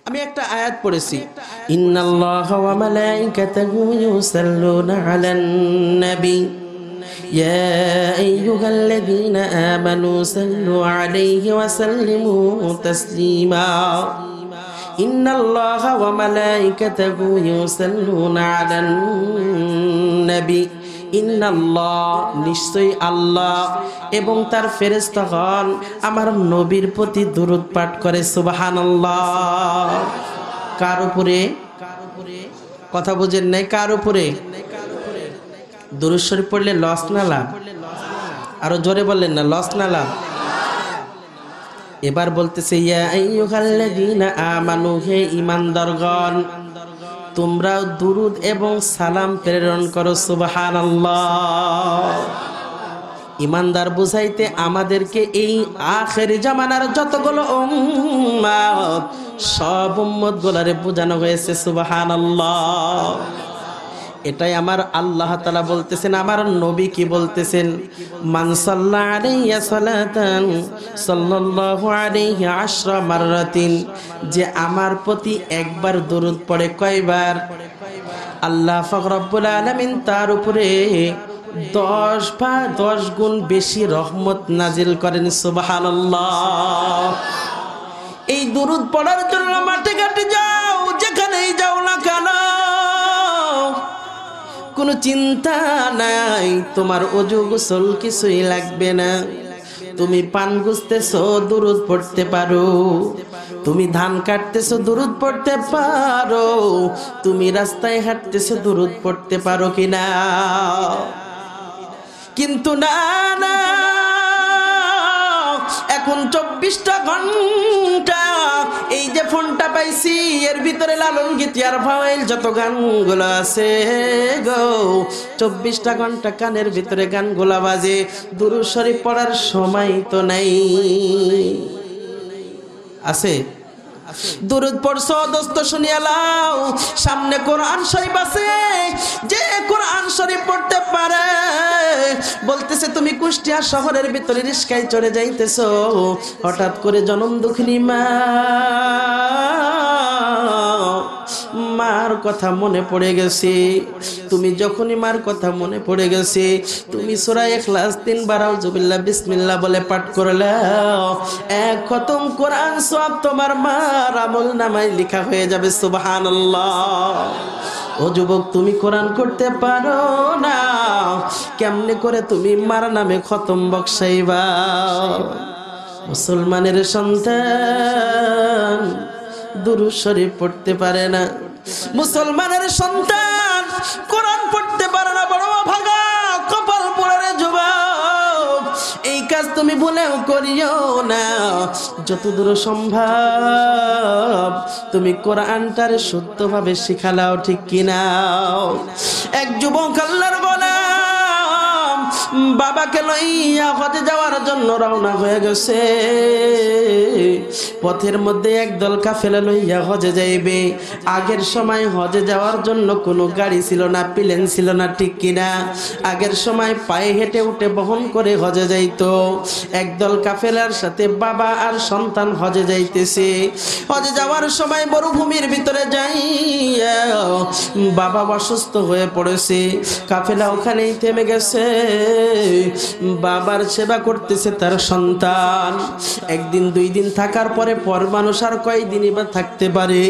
আমি একটা আয়াত পড়েছি, ইন্নাল্লাহা ওয়া মালাইকাতাহু ইউসাল্লুনা আলান নবী ইয়া আইয়ুহাল্লাযীনা আমানু সাল্লু আলাইহি ওয়া সাল্লিমু তাসলিমা ইন্নাল্লাহা ওয়া মালাইকাতাহু ইউসাল্লুনা আলান নবী ইন্নাল্লাহ নিশ্চয়ই আল্লাহ এবং তার ফেরেশতাগণ আমার নবীর প্রতি দুরূদ পাঠ করে। সুবহানাল্লাহ। কার উপরে? কথা বুঝেন নাই? কার উপরে? দুরূদ শরীফ পড়লে লস না লাভ? আরো জোরে বললেন না, লস না লাভ? এবার বলতেছে ইয়া আইয়ুহাল্লাযীনা আমানু, হে ঈমানদারগণ তোমরা দুরূদ এবং সালাম প্রেরণ করো। সুবহানাল্লাহ। ঈমানদার বুঝাইতে আমাদেরকে এই আখেরি জামানার যতগুলো উম্মত সব উম্মত গুলারে বোঝানো হয়েছে। সুবহানাল্লাহ। এটাই আমার আল্লাহ তাআলা বলতেছেন, আমার নবী কি বলতেছেন, মান সাল্লা আলাইয়া সালাতান সাল্লাল্লাহু আলাইহি আশরা মাররাতিন, যে আমার প্রতি একবার দরুদ পড়ে কয়বার? আল্লাহ পাক রব্বুল আলামিন তার উপরে 10 গুণ বেশি রহমত নাজিল করেন। সুবহানাল্লাহ। এই দরুদ পড়ার জন্য মাঠে ঘাটে যাও, যেখানেই যাও না কেন কোনো চিন্তা নাই, তোমার ওযু গোসল কিছুই লাগবে না। তুমি পান গুছতেছো, দুরূদ পড়তে পারো। তুমি ধান কাটতেছো, দুরূদ পড়তে পারো। তুমি রাস্তায় হাঁটতেছো, দুরূদ পড়তে পারো কিনা? কিন্তু না না, এখন 24টা ঘন্টা এই যে ফোনটা পাইছি, এর ভিতরে লালন গীতি আর ফাওয়াইল যত গানগুলো আছে গো, 24টা ঘন্টা কানের ভিতরে গানগুলা বাজে, দুরূদ শরীফ পড়ার সময় তো নাই। আছে? দুরূদ পড়ছো দোস্ত শুনিয়া লাও, সামনে কোরআন শরীফ আছে, যে কোরআন শরীফ পড়তে পারে বলতেছে তুমি কুষ্টিয়া শহরের ভিতরে রিস্কায় চড়ে যাইতেছো, হঠাৎ করে জনম দুঃখিনী মার কথা মনে পড়ে গেছে। তুমি যখনই মার কথা মনে পড়ে গেছে, তুমি সূরা ইখলাস 3 বার আউযুবিল্লাহ বিসমিল্লাহ বলে পাঠ করলে 1 খতম কোরআন সওয়াব তোমার মার আমলনামায় লেখা হয়ে যাবে। সুবহানাল্লাহ। ও যুবক, তুমি কোরআন করতে পারো না, কেমনে করে তুমি মার নামে খতম বকশাইবা? মুসলমানের সন্তান দুরূদ শরীফ পড়তে পারে না, মুসলমানের সন্তান কোরআন পড়তে পারে না, বড় ভাগা কপাল পোড়া রে যুবক। এই কাজ তুমি ভুলেও করিও না। যতদূর সম্ভব তুমি কোরআনটারে শুদ্ধভাবে শিখালাও, ঠিক কিনা? এক যুবক আল্লাহর গোলাম বাবাকে লইয়া হজে যাওয়ার জন্য রওনা হয়ে গেছে। পথের মধ্যে একদল কাফেলা লইয়া হজে যাইবে। আগের সময় হজে যাওয়ার জন্য কোনো গাড়ি ছিল না, প্লেন ছিল না, ঠিক কিনা? আগের সময় পায়ে হেঁটে উঠে বহন করে হজে যাইতো। একদল কাফেলার সাথে বাবা আর সন্তান হজে যাইতেছে। হজে যাওয়ার সময় মরুভূমির ভিতরে যাইয়া বাবা অসুস্থ হয়ে পড়েছে। কাফেলা ওখানেই থেমে গেছে। বাবার সেবা করতেছে তার সন্তান। একদিন 2 দিন থাকার পর মানুষ আর কয়দিনই বা থাকতে পারে?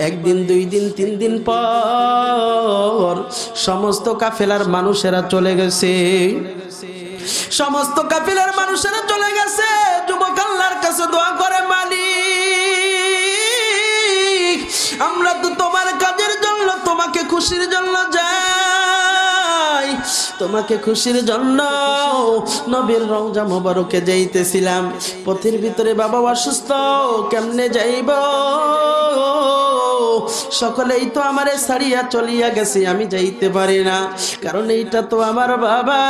1 দিন 2 দিন 3 দিন পর সমস্ত কাফেলার মানুষেরা চলে গেছে। সমস্ত কাফেলার মানুষেরা চলে গেছে। যুবক আল্লাহর কাছে দোয়া করে, মালিক আমরা তো তোমার কাজের জন্য, তোমাকে খুশির জন্য যাই, তোমাকে খুশির জন্য নবীর রওজা মোবারকে যাইতেছিলাম। পথের ভিতরে বাবা অসুস্থ, কেমনে যাইব? সকলেই তো আমারে ছাড়িয়া চলিয়া গেছে, আমি যাইতে পারি না, কারণ এইটা তো আমার বাবা।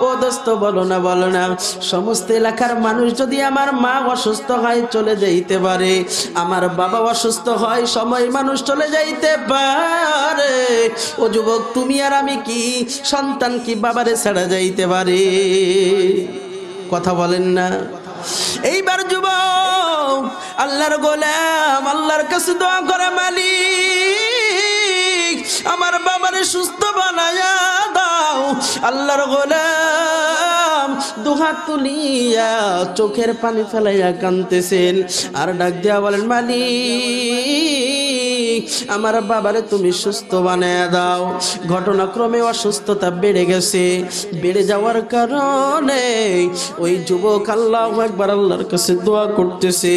ও দোস্ত বলো না, বলো না, সমস্ত এলাকার মানুষ যদি আমার মা অসুস্থ হয় চলে যাইতে পারে, আমার বাবা অসুস্থ হয় সময় মানুষ চলে যাইতে পারে। ও যুবক, তুমি আর আমি কি সন্তান কি বাবারে ছাড়া যাইতে পারে? কথা বলেন না। এইবার যুবক আল্লাহর গোলাম আল্লাহর কাছে দোয়া করে, মালিক আমার বাবারে সুস্থ বানায়া দাও। আল্লাহর গোলাম দুহাত তুলিয়া চোখের পানি ফেলাইয়া কাঁদতেছেন আর ডাক দিয়া বলেন, মালিক আমার বাবারে তুমি সুস্থ বানায়া দাও। ঘটনাক্রমে অসুস্থতা বেড়ে গেছে, বেড়ে যাওয়ার কারণে ওই যুবক আল্লাহু আকবার আল্লাহর কাছে দোয়া করতেছে।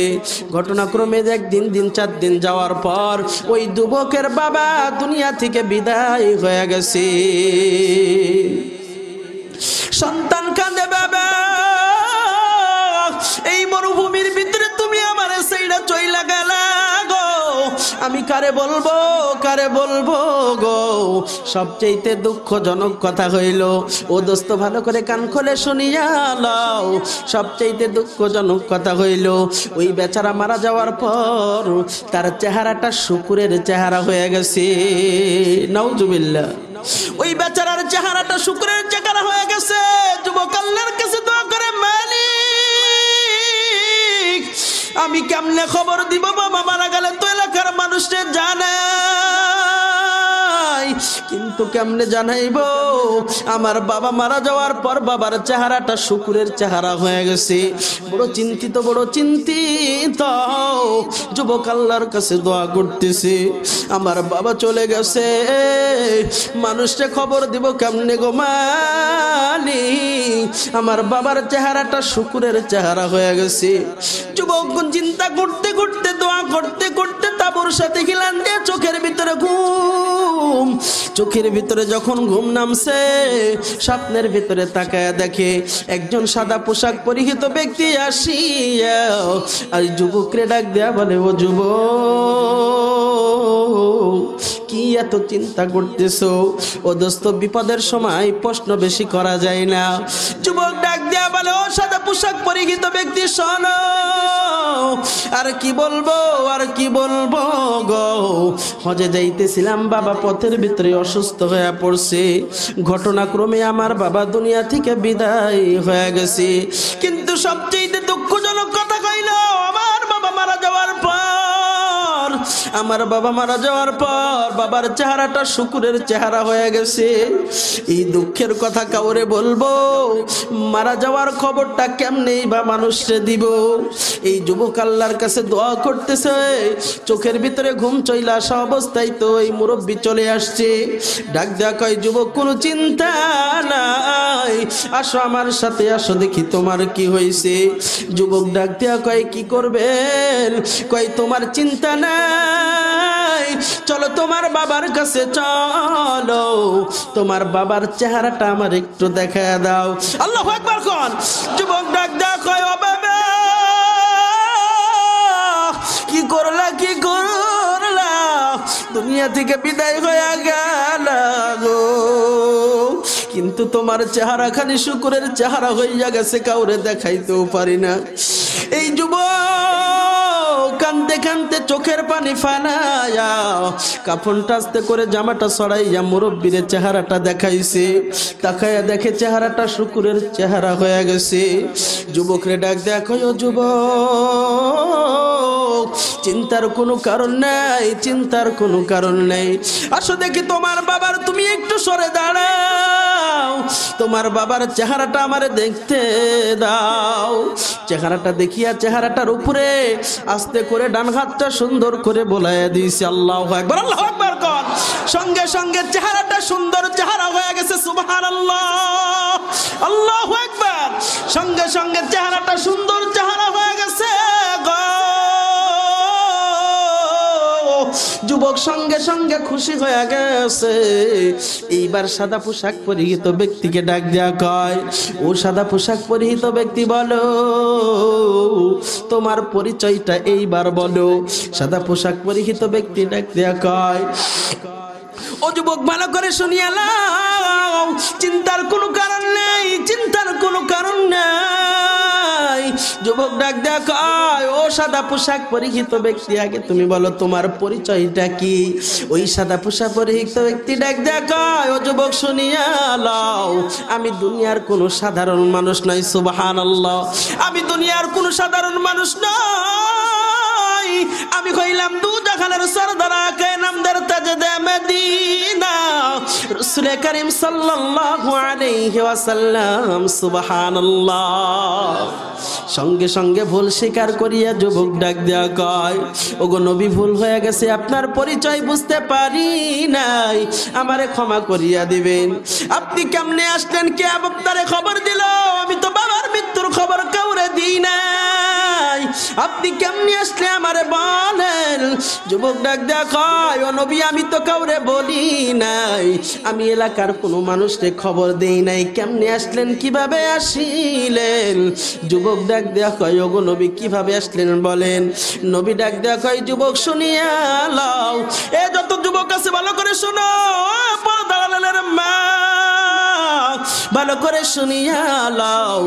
ঘটনাক্রমে একদিন 4 দিন যাওয়ার পর ওই যুবকের বাবা দুনিয়া থেকে বিদায় হয়ে গেছে। সন্তান কাঁদে, বাবা এই মরুভূমির ভিতরে তুমি আমারে সেইটা চইলা গেলা গো, আমি কারে বলবো কারে বলবো গো। সবচেয়ে দুঃখজনক কথা হইল, ও দোস্ত ভালো করে কান খুলে শুনিয়া লও, সবচেয়ে দুঃখজনক কথা হইল ওই বেচারা মারা যাওয়ার পর তার চেহারাটা শুকুরের চেহারা হয়ে গেছে। নাউজুবিল্লাহ। ওই বেচারার চেহারাটা শুকুরের চেহারা হয়ে গেছে। যুবক আল্লাহর কাছে দোয়া করে, মালিক আমি কেমনে খবর দিব, বাবা মারা গেলে তো এলাকার মানুষে জানে, কিন্তু কেমনে জানাইব? আমার বাবা মারা যাওয়ার পর বাবার চেহারাটা শুকুরের চেহারা হয়ে গেছে। বড় চিন্তিত যুবক আল্লাহর কাছে দোয়া করতেছে, আমার বাবা চলে গেছে, মানুষকে খবর দিব কেমনে গো মালিক, আমার বাবার চেহারাটা শুকুরের চেহারা হয়ে গেছে। যুবক চিন্তা করতে করতে দোয়া করতে করতে তাবুর সাথে গিলান দিয়ে চোখের ভিতরে ঘুম, চোখের ভিতরে যখন ঘুম নামছে স্বপ্নের ভিতরে তাকায়া দেখে একজন সাদা পোশাক পরিহিত ব্যক্তি আসিয়া আর যুবকরে ডাক দেয়া বলে, ও যুবক কি এত চিন্তা করতেছো? ও দোস্ত বিপদের সময় প্রশ্ন বেশি করা যায় না। যুবক ডাক দেয়া বলে, ও সাদা পোশাক পরিহিত ব্যক্তি শোনো, আর কি বলবো গো, হজে যাইতেছিলাম, বাবা পথের ভিতরে অসুস্থ হয়ে পড়ছে, ঘটনাক্রমে আমার বাবা দুনিয়া থেকে বিদায় হয়ে গেছে। কিন্তু সবচেয়ে দুঃখজনক কথা কইল, আমার বাবা মারা যাওয়ার পর বাবার চেহারাটা শুকুরের চেহারা হয়ে গেছে। এই দুঃখের কথা কাউরে বলবো? মারা যাওয়ার খবরটা কেমনেই বা মানুষকে দিব? এই যুবক আল্লাহর কাছে দোয়া করতেছে, চোখের ভিতরে ঘুম চলে আসা অবস্থায় তো এই মুরব্বী চলে আসছে। ডাক দেয়া কয়, যুবক কোনো চিন্তা নাই, আসো আমার সাথে, আসো দেখি তোমার কি হয়েছে। যুবক ডাক দেয়া কয়, কি করবেন? কয়, তোমার চিন্তা নাই, চলো তোমার বাবার কাছে চলো, তোমার বাবার চেহারাটা আমার একটু দেখা দাও। আল্লাহু আকবার কোন। যুবক ডাক দেয়া কয়, ও বাবা কি করলা দুনিয়া থেকে বিদায় হয়ে গেল গো, কিন্তু তোমার চেহারা খালি শুকুরের চেহারা হইয়া গেছে, কাউরে দেখাইতেও পারি না। এই যুবক কান্দতে কান্দতে চোখের পানি ফানায়া কাফনটা আস্তে করে জামাটা ছড়াইয়া মুরব্বীর চেহারাটা দেখাইছে। তাকায়া দেখে চেহারাটা শুকুরের চেহারা হয়ে গেছে। যুবকরে ডাক দেখো, ও যুবক চিন্তার কোনো কারণ নাই, আসো দেখি তোমার বাবার, তুমি একটু সরে দাঁড়াও, তোমার বাবার চেহারাটা আমারে দেখতে দাও। চেহারাটা দেখিয়া চেহারাটার উপরে আস্তে করে ডান হাতটা সুন্দর করে বোলাইয়া দিয়েছে। আল্লাহু আকবার, আল্লাহু আকবার কোন। সঙ্গে সঙ্গে চেহারাটা সুন্দর চেহারা হয়ে গেছে। সুবহানাল্লাহ, আল্লাহু আকবার। সঙ্গে সঙ্গে চেহারাটা সুন্দর চেহারা হয়ে গেছে। যুবক সঙ্গে সঙ্গে খুশি হয়ে গেছে। এইবার সাদা পোশাক পরিহিত ব্যক্তিকে ডাক দেয়া কয়, ও সাদা পোশাক পরিহিত ব্যক্তি বলো, তোমার পরিচয়টা এইবার বলো। সাদা পোশাক পরিহিত ব্যক্তি ডাক দেয়া কয়, ও যুবক ভালো করে শুনিয়া নাও, চিন্তার কোনো কারণ নেই। যুবক ডাক দেয়া কয়, ও সাদা পোশাক পরিহিত ব্যক্তি, আগে তুমি বলো তোমার পরিচয়টা কি? ওই সাদা পোশাক পরিহিত ব্যক্তি ডাক দেয়া কয়, ও যুবক শুনিয়া লও, আমি দুনিয়ার কোনো সাধারণ মানুষ নই। সুবহানাল্লাহ, আমি দুনিয়ার কোনো সাধারণ মানুষ নই। আমি হইলাম দু জাহানের সরদার আকে নামদার তাজদে মদিনা রাসূল করিম সাল্লাল্লাহু আলাইহি ওয়াসাল্লাম। সুবহানাল্লাহ। সঙ্গে সঙ্গে ভুল স্বীকার করিয়া যুবক ডাক দেয়া কয়, ওগো নবী ভুল হয়ে গেছে, আপনার পরিচয় বুঝতে পারি নাই, আমারে ক্ষমা করিয়া দিবেন। আপনি কেমনে আসলেন, কে আপনারে খবর দিল? আমি তো বাবার মৃত্যুর খবর কাউরে দিই নাই, আপনি কেমনে আসলে আমারে বলেন। যুবক ডাক দেয়া কয়, ও নবী আমি তো কাউরে বলি নাই, আমি এলাকার কোনো মানুষকে খবর দেই নাই, কেমনে আসলেন, কিভাবে আসিলেন? যুবক ডাক দেয়া কয়, ওগো নবী কিভাবে আসলেন বলেন। নবী ডাক দেয়া কয়, যুবক শুনিয়া লও। এ যত যুবক আছে ভালো করে শোনো, পর্দার মা ভালো করে শুনিয়া লও।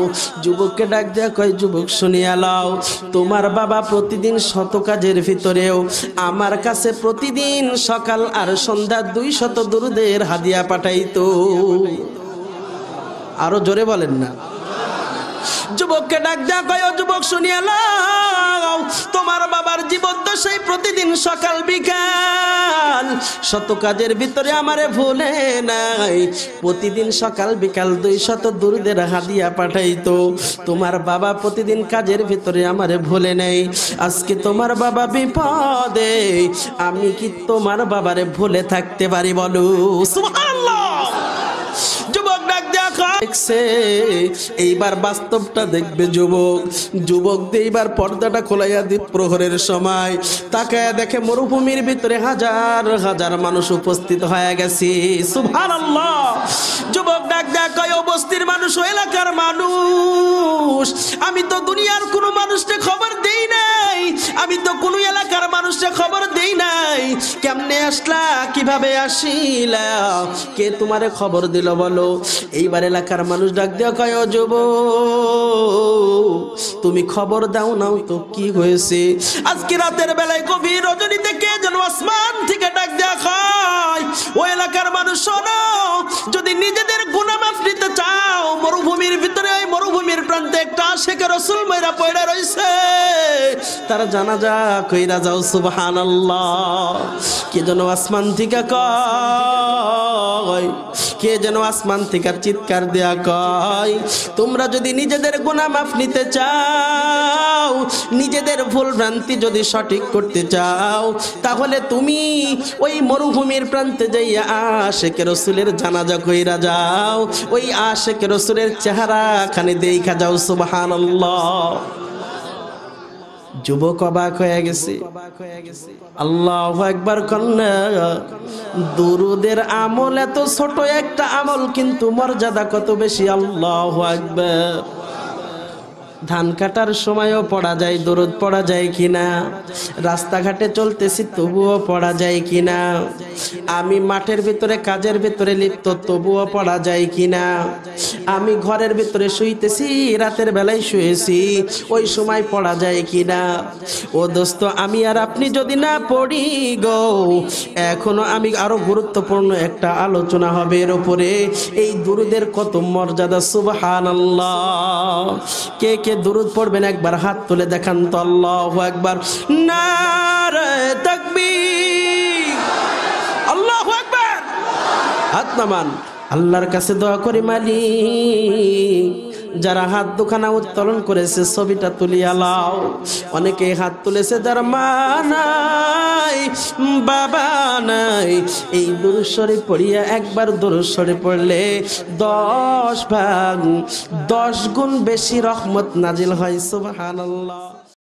যুবককে ডাক দেয়া কয়, যুবক শুনিয়া লও, তোমার বাবা প্রতিদিন শত কাজের ভিতরেও আমার কাছে প্রতিদিন সকাল আর সন্ধ্যা 200 দুরুদের হাদিয়া পাঠাইতো। আরো জোরে বলেন না। যুবককে ডাক দেয়া কয়, ও যুবক শুনিয়া লও, তোমার বাবার জীবদ্দশায় প্রতিদিন সকাল বিকাল শত কাজের ভিতরে আমারে ভুলে নাই, প্রতিদিন সকাল বিকাল 200 দুরুদের হাদিয়া পাঠাইতো। তোমার বাবা প্রতিদিন কাজের ভিতরে আমারে ভুলে নেই, আজকে তোমার বাবা বিপদে, আমি কি তোমার বাবারে ভুলে থাকতে পারি বলো? সুবহানাল্লাহ। যুবক ডাক দেখছে, এইবার বাস্তবটা দেখবে যুবক। যুবক এইবার পর্দাটা খোলাইয়া দ্বীপ প্রহরের সময় তাকায় দেখে মরুভূমির ভিতরে হাজার হাজার মানুষ উপস্থিত হয়ে গেছে। সুবহানাল্লাহ। যুবক ডাক দেয়া কয়, ও বস্তির মানুষ, ও এলাকার মানুষ, আমি তো দুনিয়ার কোনো মানুষকে খবর দেই নাই, আমি তো কোনো এলাকার মানুষকে খবর দেই নাই, কেমনে আসলা, কিভাবে আসিলা, কে তোমারে খবর দিল বলো? এইবার এলাকার মানুষ ডাক দেয়া কয়, ও যুবক তুমি খবর দাও নাও তো কি হয়েছে? আজকে রাতের বেলায় গভীর রজনীতে কে যেন আসমান থেকে ডাক দেয়া কয়, ও এলাকার মানুষ শোনো, যদি নিজেদের গুনাহ মাফ নিতে চাও, মরুভূমির ভিতরে ওই মরুভূমির প্রান্তে একটা আশিক রাসূল মইরা পড়ে রইছে, তার জানাজা কইরা যাও। সুবহানাল্লাহ। কে যেন আসমান থেকে কয়, কে যেন আসমান থেকে চিৎকার দেয়া কয়, তোমরা যদি নিজেদের গুনাহ মাফ নিতে চাও, নিজেদের ভুল ভ্রান্তি যদি সঠিক করতে চাও, তাহলে তুমি ওই মরুভূমির প্রান্তে যাইয়া আশিক রাসূলের জানাজা কইরা যাও, ওই আশিক রাসূলের চেহারা খানে দেখা যাও। সুবহানাল্লাহ। যুবক অবাক হয়ে গেছে। আল্লাহু আকবার কন্যা। দুরুদের আমল এত ছোট একটা আমল, কিন্তু মর্যাদা কত বেশি। আল্লাহু আকবার। ধান কাটার সময়ও পড়া যায়, দরুদ পড়া যায় কিনা? রাস্তাঘাটে চলতেছি তবুও পড়া যায় কিনা? আমি মাঠের ভিতরে কাজের ভিতরে লিপ্ত, তবুও পড়া যায় কিনা? আমি ঘরের ভিতরে শুইতেছি, রাতের বেলায় শুয়েছি, ওই সময় পড়া যায় কিনা? ও দোস্ত, আমি আর আপনি যদি না পড়ি গো, এখনো আমি আরো গুরুত্বপূর্ণ একটা আলোচনা হবে এর উপরে, এই দুরুদের কত মর্যাদা। সুবহানাল্লাহ। কে কে দুরুদ পড়বেন একবার হাত তুলে দেখান তো। আল্লাহু আকবার। নারে তাকবীর। আল্লাহু আকবার। হাত নামান। আল্লাহর কাছে দোয়া করি, মালিক যারা হাত দুখানা উত্তোলন করেছে ছবিটা তুলিয়া লাও। অনেকে হাত তুলেছে যারা মা নাই, বাবা নাই, এই দুরূদ শরীফ পড়িয়া একবার দুরূদ শরীফ পড়লে 10 ভাগ 10 গুণ বেশি রহমত নাজিল হয়। সুবহানাল্লাহ।